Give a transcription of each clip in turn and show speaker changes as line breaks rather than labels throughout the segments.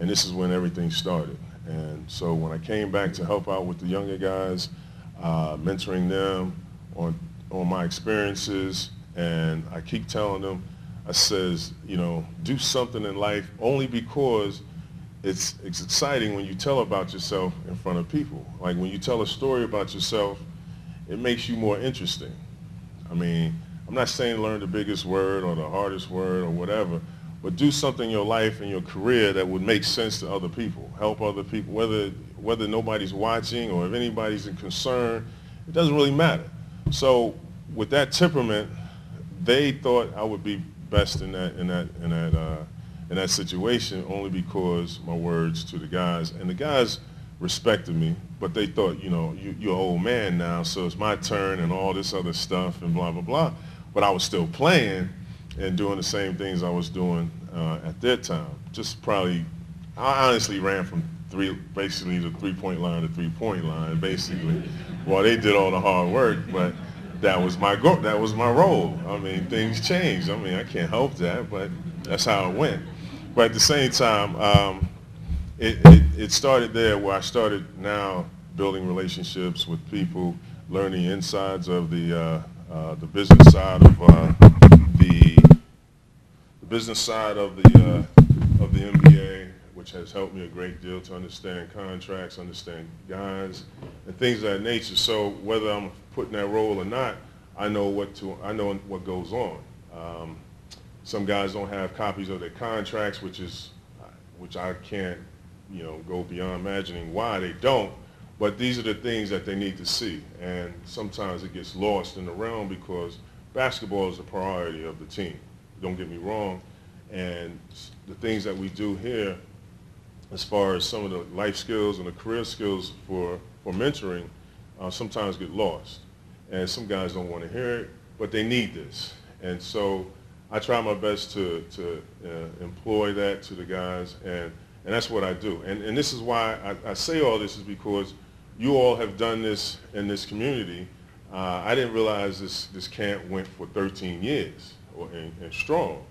and this is when everything started. And so when I came back to help out with the younger guys, mentoring them on my experiences, and I keep telling them, I says, you know, do something in life only because it's exciting when you tell about yourself in front of people. Like when you tell a story about yourself, it makes you more interesting. I mean, I'm not saying learn the biggest word or the hardest word or whatever, but do something in your life and your career that would make sense to other people, help other people, whether nobody's watching or if anybody's in concern, it doesn't really matter. So with that temperament, they thought I would be best in that situation only because my words to the guys, and the guys respected me, but they thought, you know, you're an old man now, so it's my turn and all this other stuff and blah, blah, blah. But I was still playing and doing the same things I was doing at their time. Just probably, I honestly ran from basically the three-point line to three-point line, basically. Well, they did all the hard work, but that was my role. I mean, things changed. I mean, I can't help that, but that's how it went. But at the same time, it started there where I started now building relationships with people, learning insides of the business side of the MBA, which has helped me a great deal to understand contracts, understand guys, and things of that nature. So whether I'm put in that role or not, I know what goes on. Some guys don't have copies of their contracts, which I can't, you know, go beyond imagining why they don't. But these are the things that they need to see, and sometimes it gets lost in the realm because basketball is a priority of the team. Don't get me wrong, and the things that we do here, as far as some of the life skills and the career skills for mentoring, sometimes get lost. And some guys don't want to hear it, but they need this. And so I try my best to employ that to the guys, and that's what I do. And this is why I say all this, is because you all have done this in this community. I didn't realize this camp went for 13 years and strong.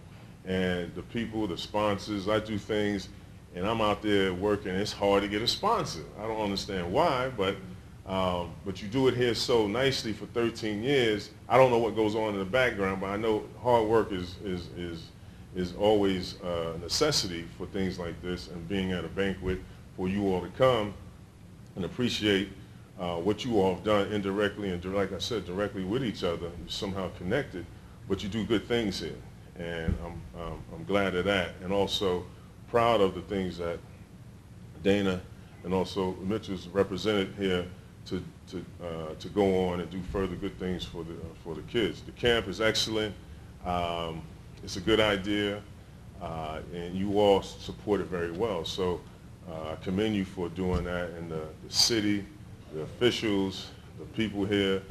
And the people, the sponsors, I do things, and I'm out there working. It's hard to get a sponsor. I don't understand why, but you do it here so nicely for 13 years. I don't know what goes on in the background, but I know hard work is always a necessity for things like this, and being at a banquet for you all to come and appreciate what you all have done indirectly and, like I said, directly with each other. You're somehow connected, but you do good things here, and I'm glad of that, and also proud of the things that Dana and also Mitchell's represented here to go on and do further good things for the kids. The camp is excellent. It's a good idea, and you all support it very well. So I commend you for doing that, and the city, the officials, the people here,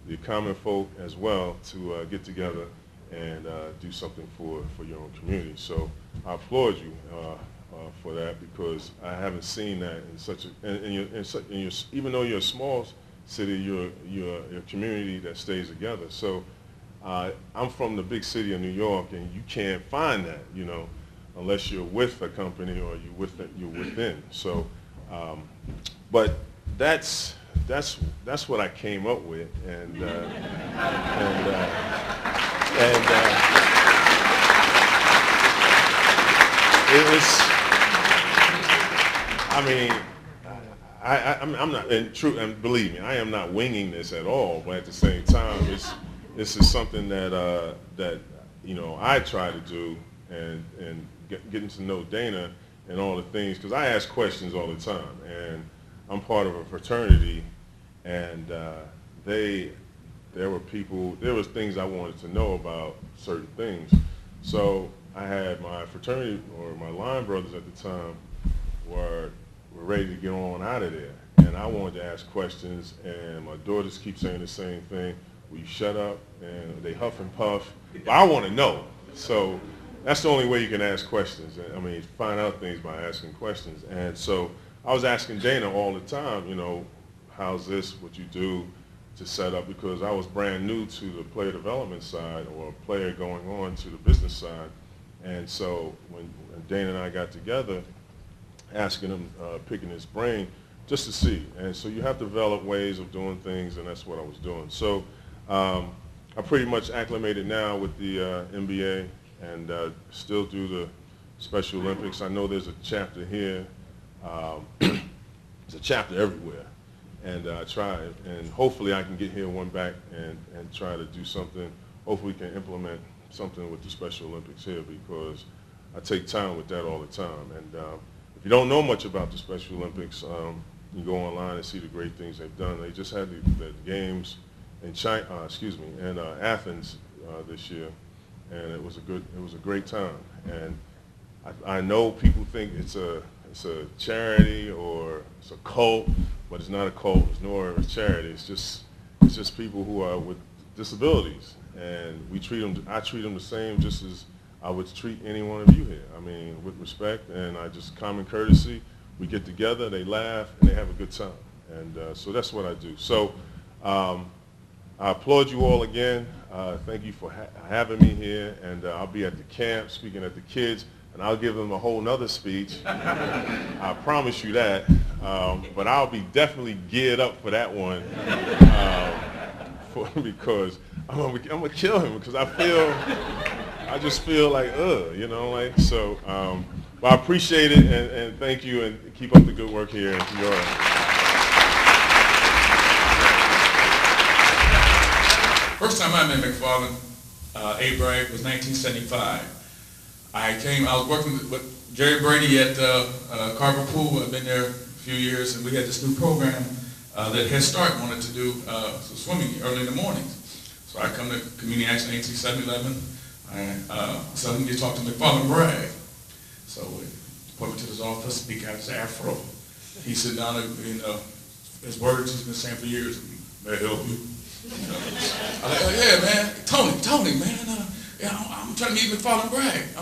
the common folk as well, to get together and do something for your own community. So I applaud you for that, because I haven't seen that in such a, even though you're a small city, you're a community that stays together. So I'm from the big city of New York, and you can't find that, you know, unless you're with a company or you're within. So, but that's what I came up with, and it was. I mean, I'm not, and believe me, I am not winging this at all. But at the same time, this is something that you know, I try to do, and getting to know Dana and all the things, because I ask questions all the time, and I'm part of a fraternity, and there was things I wanted to know about certain things. So I had my fraternity, or my line brothers at the time, were ready to get on out of there, and I wanted to ask questions, and my daughters keep saying the same thing: will you shut up? And they huff and puff, but I want to know. So that's the only way you can ask questions. I mean, find out things by asking questions. And so I was asking Dana all the time, you know, how's this, what you do to set up, because I was brand new to the player development side, or a player going on to the business side. And so when Dana and I got together, asking him, picking his brain, just to see. And so you have to develop ways of doing things, and that's what I was doing. So I pretty much acclimated now with the NBA, and still do the Special Olympics. I know there's a chapter here. There's a chapter everywhere. And I try, and hopefully I can get here one back and try to do something. Hopefully we can implement something with the Special Olympics here, because I take time with that all the time. And if you don't know much about the Special Olympics, you can go online and see the great things they've done. They just had the games in China, in Athens this year, and it was a great time. And I know people think it's a charity or it's a cult, but it's not a cult. It's nor a charity. It's just people who are with disabilities, and I treat them the same, just as I would treat any one of you here. I mean, with respect, and common courtesy. We get together, they laugh, and they have a good time, and so that's what I do. So I applaud you all again. Thank you for having me here, and I'll be at the camp speaking at the kids. And I'll give them a whole nother speech. I promise you that. But I'll be definitely geared up for that one, because I'm gonna kill him, because I just feel like, so. But I appreciate it, and thank you, and keep up the good work here in New York.
First time I met McFarland, Bragg, was 1975. I was working with Jerry Brady at Carver Pool. I've been there a few years, and we had this new program that Head Start wanted to do swimming early in the mornings. So I come to Community Action 18/7/11. So I need to talk to McFarland Bragg. So we put me to his office. He got his afro. He sit down and his words he's been saying for years. May I help you? I'm like, yeah, man, Tony, man. I'm trying to meet McFarland Bragg. I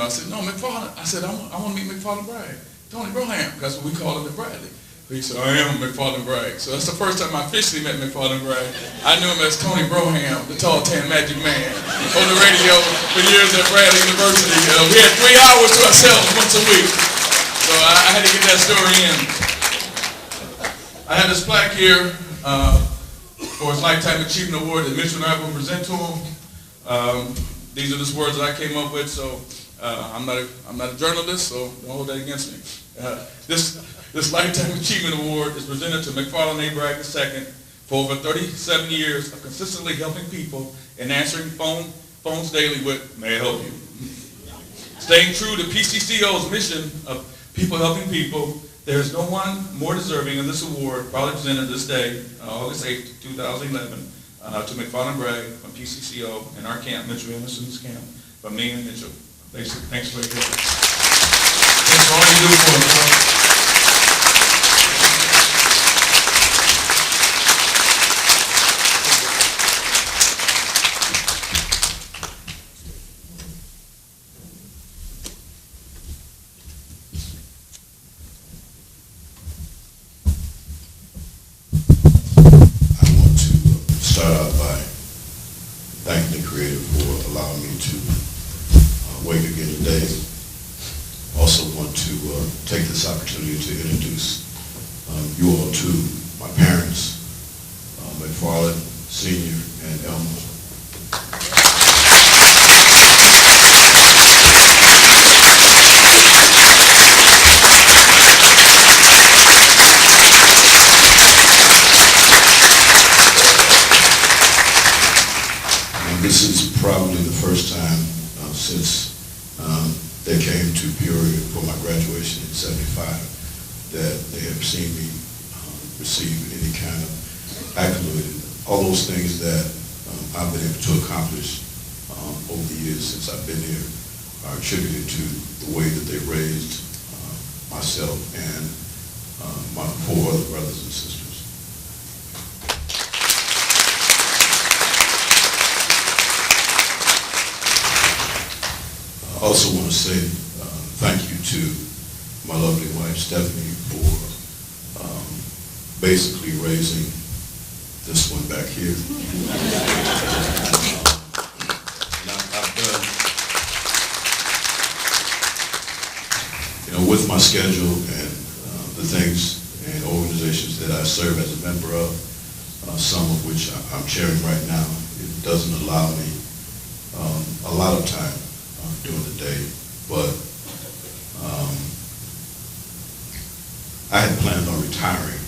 said, no, McFarland. I said, I want to meet McFarland Bragg. Tony Broham, that's what we call him at Bradley. He said, I am McFarland Bragg. So that's the first time I officially met McFarland Bragg. I knew him as Tony Broham, the tall tan magic man, on the radio for years at Bradley University. We had 3 hours to ourselves once a week. So I had to get that story in. I have this plaque here for his Lifetime Achievement Award that Mitchell and I will present to him. These are just words that I came up with, so I'm not a journalist, so don't hold that against me. This Lifetime Achievement Award is presented to McFarland A. Bragg II for over 37 years of consistently helping people and answering phones daily with, may I help you? Staying true to PCCEO's mission of people helping people, there is no one more deserving of this award, proudly presented this day, August 8, 2011, to McFarland Bragg from PCCEO and our camp, Mitchell Emerson's camp, from me and Mitchell. Thanks for your help. Thanks for all you do for us.
Start out by thanking the Creator for allowing me to wake again today. Also want to take this opportunity to introduce you all to my parents, McFarland Sr. and Elma. This is probably the first time since they came to Peoria for my graduation in '75 that they have seen me receive any kind of accolade. All those things that I've been able to accomplish over the years since I've been here are attributed to the way that they raised myself and my 4 other brothers and sisters. I also want to say thank you to my lovely wife, Stephanie, for basically raising this one back here. with my schedule and the things and organizations that I serve as a member of, some of which I'm chairing right now, it doesn't allow me a lot of time during the day. But I had planned on retiring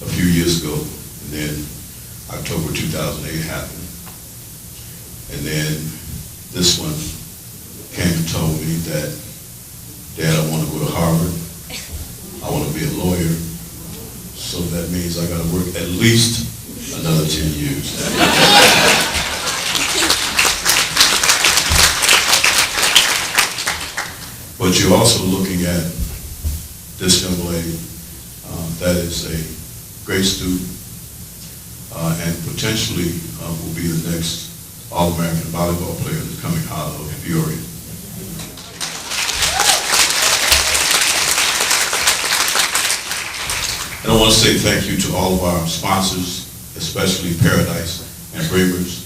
a few years ago, and then October 2008 happened. And then this one came and told me that, Dad, I want to go to Harvard. I want to be a lawyer. So that means I got to work at least another 10 years. But you're also looking at this young lady that is a great student and potentially will be the next All-American volleyball player that's coming out of Peoria. And I want to say thank you to all of our sponsors, especially Paradise and Bremer's.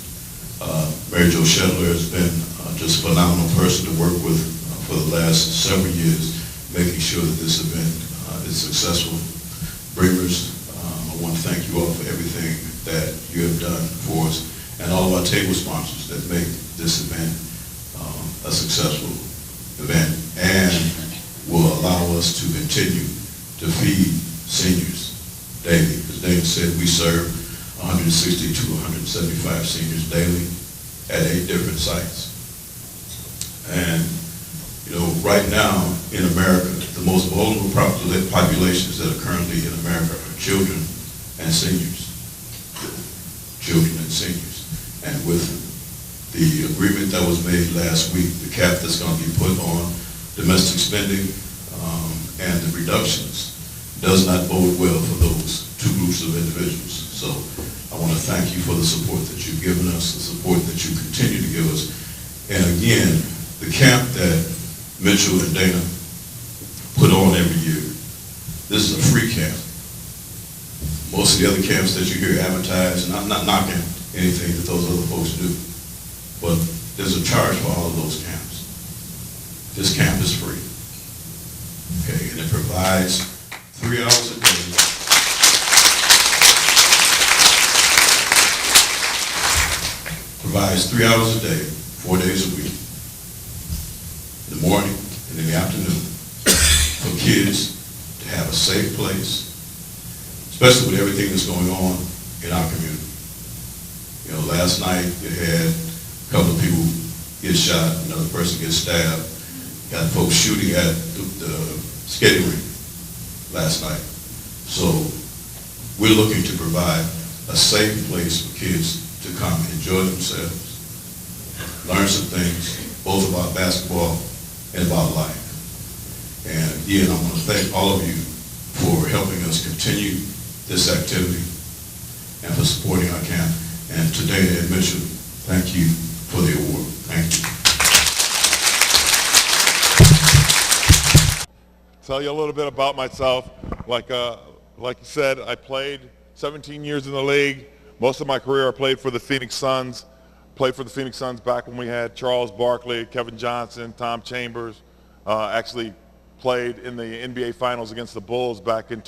Mary Jo Shedler has been just a phenomenal person to work with for the last several years, making sure that this event is successful. Bremer's, I want to thank you all for everything that you have done for us, and all of our table sponsors that make this event a successful event and will allow us to continue to feed seniors daily. As David said, we serve 160 to 175 seniors daily at 8 different sites. And right now in America, the most vulnerable populations that are currently in America are children and seniors. Children and seniors. And with the agreement that was made last week, the cap that's going to be put on domestic spending and the reductions does not bode well for those two groups of individuals. So I want to thank you for the support that you've given us, the support that you continue to give us. And again, the camp that Mitchell and Dana put on every year, this is a free camp. Most of the other camps that you hear advertised, and I'm not knocking anything that those other folks do, but there's a charge for all of those camps. This camp is free. Okay, and it provides 3 hours a day. Provides 3 hours a day, 4 days a week. In the morning and in the afternoon for kids to have a safe place, especially with everything that's going on in our community. Last night you had a couple of people get shot, another person gets stabbed, got folks shooting at the skating rink last night. So we're looking to provide a safe place for kids to come enjoy themselves, learn some things, both about basketball and about life. And again, I want to thank all of you for helping us continue this activity and for supporting our camp. And today at Mitchell, thank you for the award. Thank you.
Tell you a little bit about myself. Like you said, I played 17 years in the league. Most of my career I played for the Phoenix Suns. Played for the Phoenix Suns back when we had Charles Barkley, Kevin Johnson, Tom Chambers. Actually played in the NBA Finals against the Bulls back in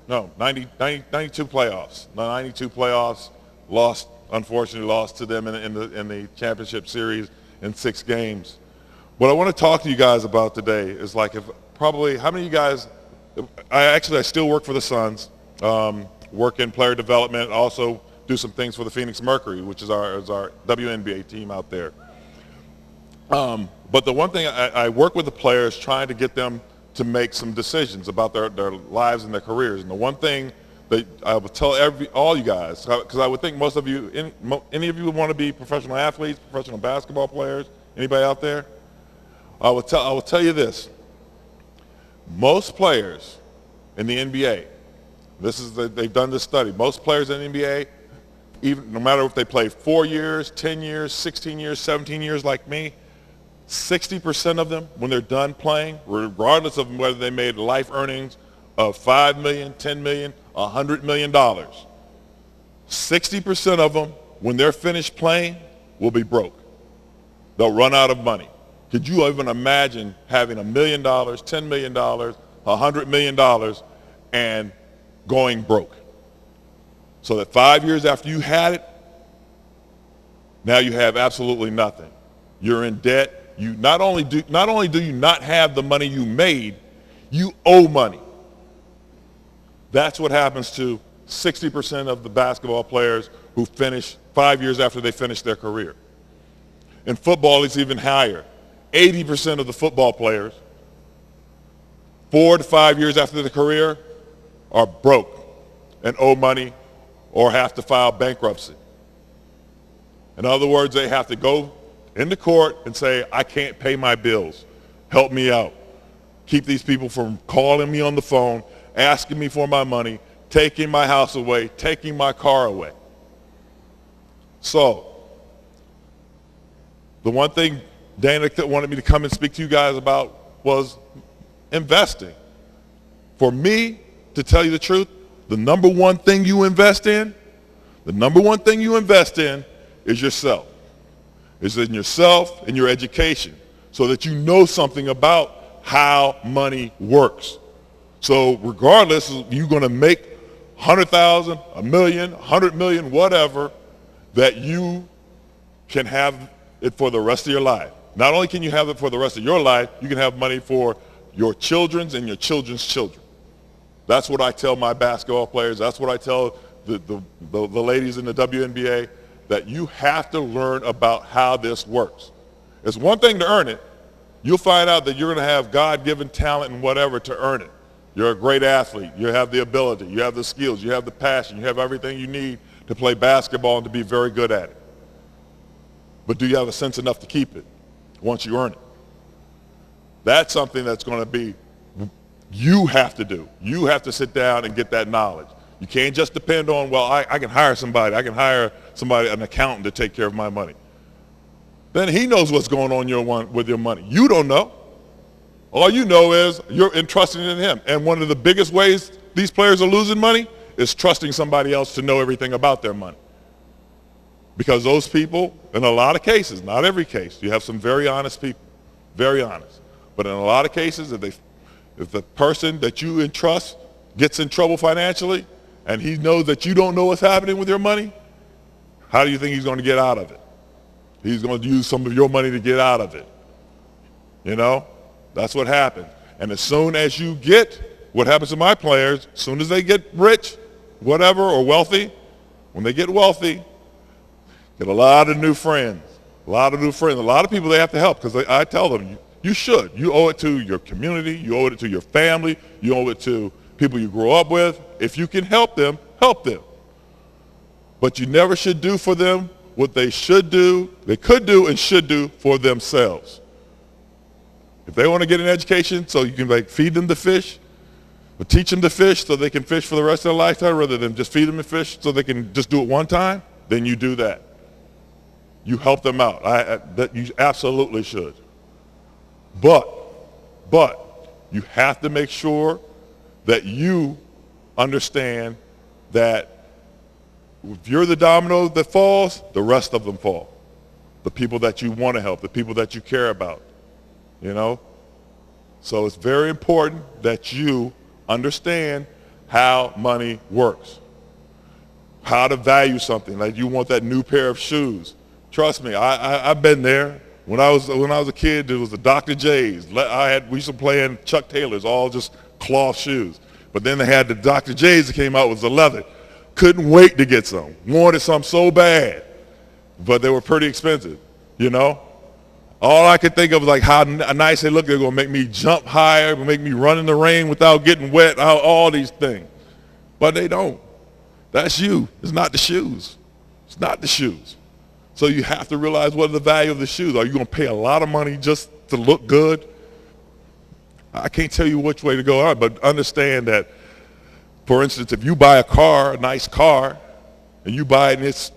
92 playoffs. 92 playoffs, unfortunately lost to them in the championship series in 6 games. What I want to talk to you guys about today is how many of you guys, I still work for the Suns, work in player development, also do some things for the Phoenix Mercury, which is our WNBA team out there. But the one thing, I work with the players trying to get them to make some decisions about their lives and their careers. And the one thing that I would tell all you guys, because I would think most of you, any of you would want to be professional athletes, professional basketball players, anybody out there? I will tell you this. Most players in the NBA, they've done this study, most players in the NBA, even no matter if they play 4 years, 10 years, 16 years, 17 years like me, 60% of them, when they're done playing, regardless of whether they made life earnings of $5 million, $10 million, $100 million, 60% of them, when they're finished playing, will be broke. They'll run out of money. Could you even imagine having $1 million, $10 million, $100 million and going broke? So that 5 years after you had it, now you have absolutely nothing. You're in debt. You not only do you not have the money you made, you owe money. That's what happens to 60% of the basketball players who finish 5 years after they finish their career. In football, it's even higher. 80% of the football players, 4 to 5 years after their career, are broke and owe money or have to file bankruptcy. In other words, they have to go into court and say, I can't pay my bills. Help me out. Keep these people from calling me on the phone, asking me for my money, taking my house away, taking my car away. So, the one thing Dana wanted me to come and speak to you guys about was investing. For me, to tell you the truth, the number one thing you invest in is yourself. It's in yourself and your education so that you know something about how money works. So regardless of you going to make 100,000, a million, 100 million, whatever, that you can have it for the rest of your life. Not only can you have it for the rest of your life, you can have money for your children's and your children's children. That's what I tell my basketball players. That's what I tell the ladies in the WNBA, that you have to learn about how this works. It's one thing to earn it. You'll find out that you're going to have God-given talent and whatever to earn it. You're a great athlete. You have the ability. You have the skills. You have the passion. You have everything you need to play basketball and to be very good at it. But do you have a sense enough to keep it once you earn it? That's something that's going to be, you have to do. You have to sit down and get that knowledge. You can't just depend on, well, I can hire somebody. I can hire somebody, an accountant, to take care of my money. Then he knows what's going on with your money. You don't know. All you know is you're entrusting in him. And one of the biggest ways these players are losing money is trusting somebody else to know everything about their money. Because those people, in a lot of cases, not every case, you have some very honest people, very honest. But in a lot of cases, if the person that you entrust gets in trouble financially and he knows that you don't know what's happening with your money, how do you think he's going to get out of it? He's going to use some of your money to get out of it. You know? That's what happens. And as soon as you get, what happens to my players, as soon as they get rich, whatever, or wealthy, when they get wealthy, get a lot of new friends, a lot of people they have to help, because I tell them, you should. You owe it to your community, you owe it to your family, you owe it to people you grow up with. If you can help them, help them. But you never should do for them what they should do, they could do and should do for themselves. If they want to get an education so you can feed them the fish, or teach them to fish so they can fish for the rest of their lifetime rather than just feed them the fish so they can just do it one time, then you do that. You help them out. That you absolutely should. But you have to make sure that you understand that if you're the domino that falls, the rest of them fall. The people that you want to help, the people that you care about, you know? So it's very important that you understand how money works, how to value something. Like you want that new pair of shoes. Trust me, I've been there. When I was a kid, there was the Dr. J's. We used to play in Chuck Taylors, all just cloth shoes. But then they had the Dr. J's that came out with the leather. Couldn't wait to get some. Wanted some so bad. But they were pretty expensive, you know? All I could think of was like how nice they look. They're going to make me jump higher, make me run in the rain without getting wet, all these things. But they don't. That's you. It's not the shoes. It's not the shoes. So you have to realize what the value of the shoes. Are you going to pay a lot of money just to look good? I can't tell you which way to go on, but understand that, for instance, if you buy a car, a nice car, and you buy it and it's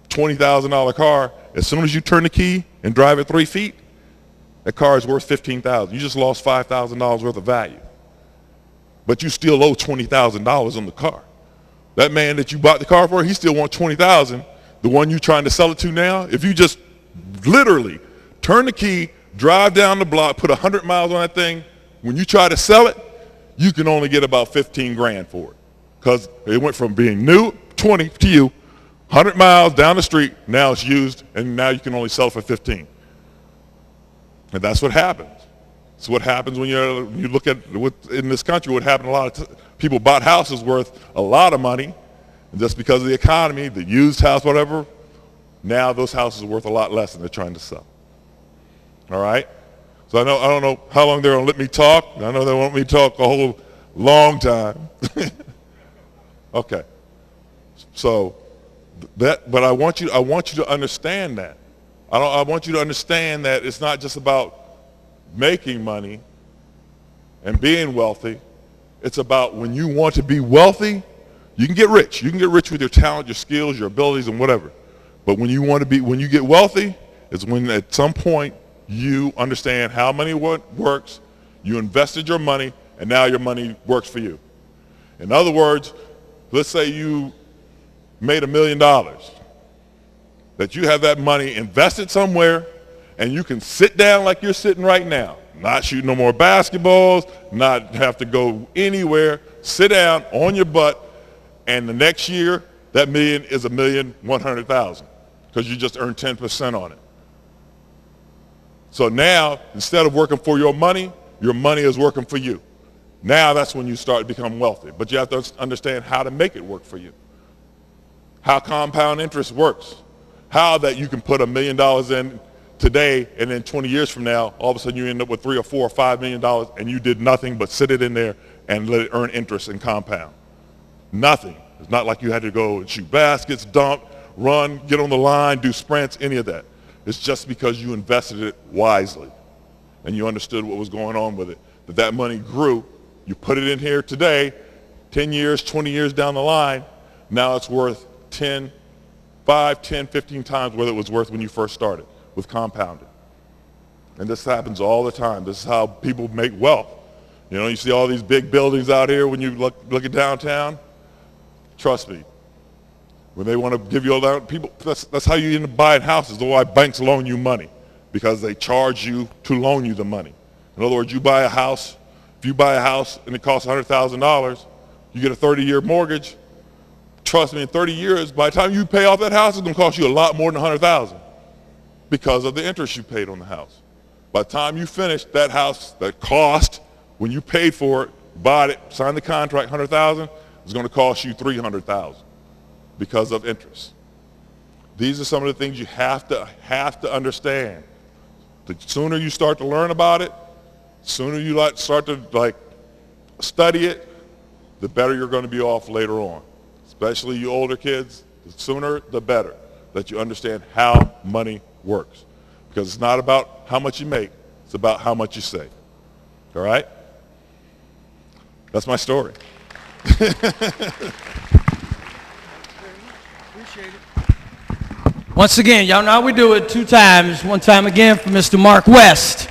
$20,000 car, as soon as you turn the key and drive it 3 feet, that car is worth $15,000. You just lost $5,000 worth of value. But you still owe $20,000 on the car. That man that you bought the car for, he still wants $20,000. The one you're trying to sell it to now, if you just literally turn the key, drive down the block, put 100 miles on that thing. When you try to sell it, you can only get about 15 grand for it. Because it went from being new, 20 to you, 100 miles down the street, now it's used, and now you can only sell it for 15. And that's what happens. It's what happens when you look at in this country. What happened, a lot of people bought houses worth a lot of money, and just because of the economy, the used house, whatever, now those houses are worth a lot less than they're trying to sell. All right? So I don't know how long they're going to let me talk. I know they want me to talk a whole long time. Okay. So but I want you to understand that. I want you to understand that it's not just about making money and being wealthy. It's about when you want to be wealthy, you can get rich. You can get rich with your talent, your skills, your abilities, and whatever. But when you get wealthy, it's when at some point you understand how money works, you invested your money, and now your money works for you. In other words, let's say you made $1 million, that you have that money invested somewhere, and you can sit down like you're sitting right now, not shoot no more basketballs, not have to go anywhere, sit down on your butt, and the next year, that million is $1,100,000 because you just earned 10% on it. So now, instead of working for your money is working for you. Now that's when you start to become wealthy. But you have to understand how to make it work for you. How compound interest works. How that you can put $1 million in today, and then 20 years from now, all of a sudden you end up with $3 or $4 or $5 million, and you did nothing but sit it in there and let it earn interest and compound. Nothing. It's not like you had to go and shoot baskets, dunk, run, get on the line, do sprints, any of that. It's just because you invested it wisely and you understood what was going on with it, that money grew. You put it in here today, 10 years, 20 years down the line, now it's worth 5, 10, 15 times what it was worth when you first started with compounding. And this happens all the time. This is how people make wealth. You know, you see all these big buildings out here when you look at downtown. Trust me, when they want to give you a loan, that's how you end up buying houses. That's why banks loan you money, because they charge you to loan you the money. In other words, you buy a house. If you buy a house and it costs $100,000, you get a 30-year mortgage. Trust me, in 30 years, by the time you pay off that house, it's going to cost you a lot more than $100,000 because of the interest you paid on the house. By the time you finish, that house, that cost, when you paid for it, bought it, signed the contract, $100,000, is going to cost you $300,000 because of interest. These are some of the things you have to understand. The sooner you start to learn about it, the sooner you start to study it, the better you're going to be off later on. Especially you older kids, the sooner the better that you understand how money works. Because it's not about how much you make, it's about how much you save. All right? That's my story.
Once again, y'all know how we do it 2 times. One time again for Mr. Mark West.